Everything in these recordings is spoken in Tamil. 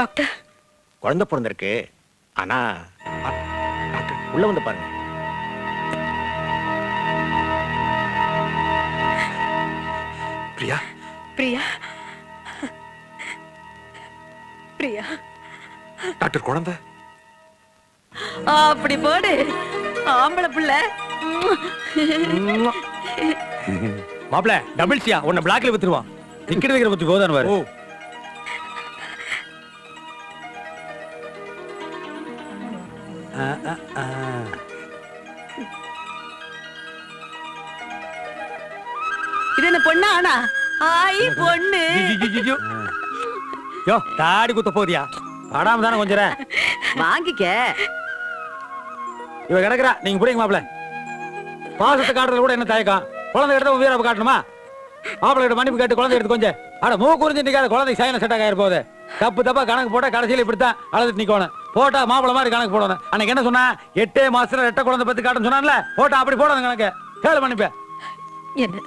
டாக்டர், குழந்தை பிறந்திருக்கு. ஆனா டாக்டர் உள்ள வந்து பாருங்க. பிரியா, பிரியா, பிரியா. டாக்டர் குழந்தை அப்படி போடு. ஆம்பளை புள்ள. மாப்ள டபுள் சியா உன்னை பிளாக்ல வித்துருவான். டிக்கெட் வைக்கிற பத்தி போதான் வர. இது என்ன பொண்ணா ஆனா? ஆய் பொண்ணு. யோ தாடி குத்த போதியா? படாம தானே கொஞ்சம் வாங்கிக்க. இவ கிடக்குறா, நீங்க புடிங்க மாப்ள. பாசத்தை காட்டுறது கூட என்ன தயக்கம்? குழந்தை எடுத்த வீரப்ப காட்டணுமா? மாப்பிள்ளை கிட்ட மன்னிப்பு கேட்டு குழந்தை எடுத்து கொஞ்சம் அட மூ குறிஞ்சு நிக்காத. குழந்தை சைன செட் ஆகிற போகுது. தப்பு தப்பா கணக்கு போட்டா கடைசியில் இப்படித்தான் அழுதுட்டு நிக்கணும். போட்டா மாப்பிள்ளை மாதிரி கணக்கு போடணும். அன்னைக்கு என்ன சொன்னா, 8 மாசத்துல 8 குழந்தை பத்தி காட்டுன்னு சொன்னான்ல, போட்டா அப்படி போடணும் கணக்கு. கேளு மன்னிப்பேன். என்ன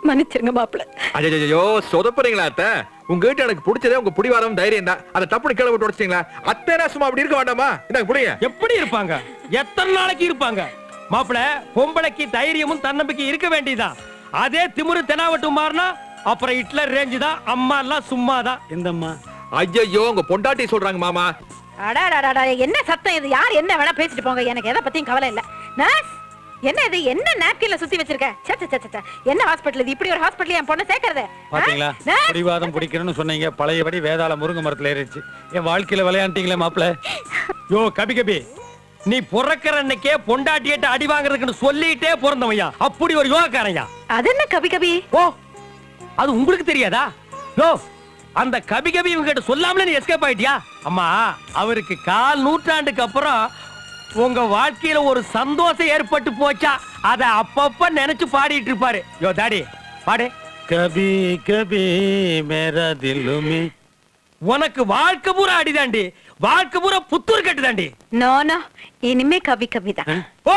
மன்னிச்சிருங்க மாப்பிள்ள. ஐயோ சொதப்புறீங்களா அத்தை? உங்ககிட்ட எனக்கு பிடிச்சதே உங்க பிடிவாதம் தைரியம் தான். அதை தப்புன்னு கீழே விட்டு உடச்சிட்டீங்களா? அத்தை சும்மா அப்படி இருக்க வேண்டாமா? எனக்கு புரியுங்க. எப்படி இருப்பாங்க? எத்தனை நாளைக்கு இருப்பாங்க? மாப்பிள பொம்பளைக்கு தைரியமும் தன்னம்பிக்கை இருக்க வேண்டியதான். அதே திமிரு தெனாவட்டு மாறினா அப்புறம் ஹிட்லர் ரேஞ்சு தான். அம்மா எல்லாம் சும்மாதான். இந்த அம்மா ஐயோ உங்க பொண்டாட்டி சொல்றாங்க மாமா. அடாடாடா, என்ன சத்தம் இது? யார் என்ன வேணா பேசிட்டு போங்க, எனக்கு எதை பத்தியும் கவலை இல்ல. நர்ஸ், என்ன இது? என்ன நாப்கின்ல சுத்தி வச்சிருக்க? சச்ச என்ன ஹாஸ்பிடல் இது? இப்படி ஒரு ஹாஸ்பிடல் என் பொண்ணை சேர்க்கறது? பாத்தீங்களா? பிடிவாதம் பிடிக்கணும்னு சொன்னீங்க, பழையபடி வேதாள முருங்கை மரத்துல ஏறிடுச்சு. என் வாழ்க்கையில விளையாண்டீங்களே மாப்பிள. யோ கபி கபி, நீ பிறக்கிற அன்னைக்கே பொண்டாட்டியிட்ட அடி வாங்குறதுக்குன்னு சொல்லிட்டே பிறந்தவையா? அப்படி ஒரு யோகாக்காரையா? அது என்ன கபி கபி? ஓ, அது உங்களுக்கு தெரியாதா? யோ, அந்த கபி கபி இவங்க கிட்ட சொல்லாமலே நீ எஸ்கேப் ஆயிட்டியா? அம்மா, அவருக்கு 1/4 நூற்றாண்டுக்கு அப்புறம் உங்க வாழ்க்கையில ஒரு சந்தோஷம் ஏற்பட்டு போச்சா, அத அப்பப்ப நினைச்சு பாடிட்டு இருப்பாரு. யோ டாடி பாடு. கபி கபி மேரா தில்லுமே. உனக்கு வாழ்க்கை பூரா அடிதாண்டி, வாழ்க்கை பூரா புத்தூர் கட்டுதாண்டி. நோ நோ, இனிமே கபி கபி தான். ஓ,